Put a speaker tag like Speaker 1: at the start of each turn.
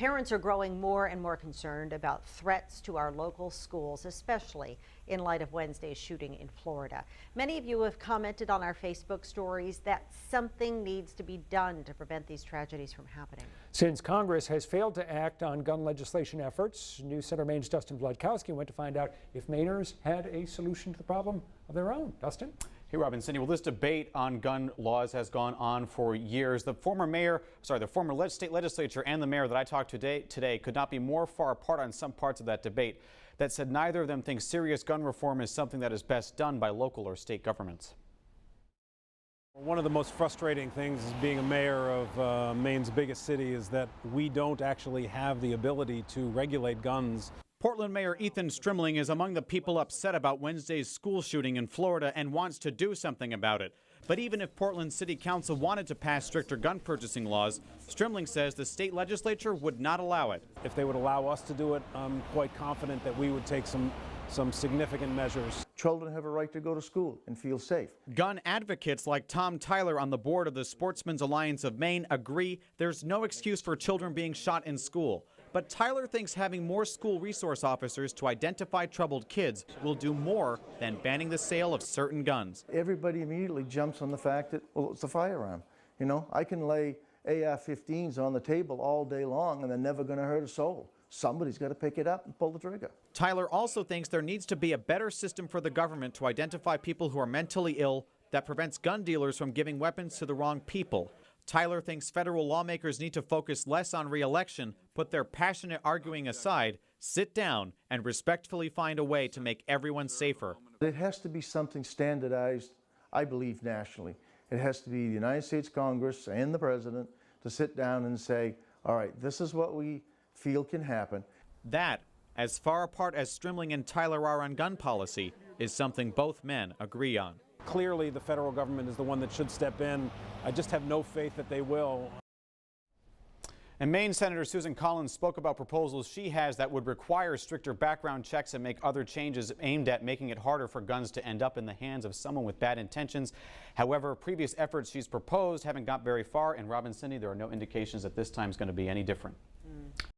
Speaker 1: Parents are growing more and more concerned about threats to our local schools, especially in light of Wednesday's shooting in Florida. Many of you have commented on our Facebook stories that something needs to be done to prevent these tragedies from happening.
Speaker 2: Since Congress has failed to act on gun legislation efforts, News Center Maine's Dustin Vladkowski went to find out if Mainers had a solution to the problem of their own. Dustin?
Speaker 3: Hey, Rob and Cindy. Well, this debate on gun laws has gone on for years. The former state legislature and the mayor that I talked to today could not be more far apart on some parts of that debate. That said, neither of them think serious gun reform is something that is best done by local or state governments.
Speaker 4: One of the most frustrating things as being a mayor of Maine's biggest city is that we don't actually have the ability to regulate guns.
Speaker 3: Portland Mayor Ethan Strimling is among the people upset about Wednesday's school shooting in Florida and wants to do something about it. But even if Portland City Council wanted to pass stricter gun purchasing laws, Strimling says the state legislature would not allow it.
Speaker 4: If they would allow us to do it, I'm quite confident that we would take some significant measures.
Speaker 5: Children have a right to go to school and feel safe.
Speaker 3: Gun advocates like Tom Tyler on the board of the Sportsmen's Alliance of Maine agree there's no excuse for children being shot in school. But Tyler thinks having more school resource officers to identify troubled kids will do more than banning the sale of certain guns.
Speaker 5: Everybody immediately jumps on the fact that, well, it's a firearm. You know, I can lay AR-15s on the table all day long and they're never going to hurt a soul. Somebody's got to pick it up and pull the trigger.
Speaker 3: Tyler also thinks there needs to be a better system for the government to identify people who are mentally ill that prevents gun dealers from giving weapons to the wrong people. Tyler thinks federal lawmakers need to focus less on re-election, put their passionate arguing aside, sit down, and respectfully find a way to make everyone safer.
Speaker 5: It has to be something standardized, I believe, nationally. It has to be the United States Congress and the president to sit down and say, all right, this is what we feel can happen.
Speaker 3: That, as far apart as Strimling and Tyler are on gun policy, is something both men agree on.
Speaker 4: Clearly, the federal government is the one that should step in. I just have no faith that they will.
Speaker 3: And Maine Senator Susan Collins spoke about proposals she has that would require stricter background checks and make other changes aimed at making it harder for guns to end up in the hands of someone with bad intentions. However, previous efforts she's proposed haven't got very far, and Rob and Cindy, there are no indications that this time is going to be any different.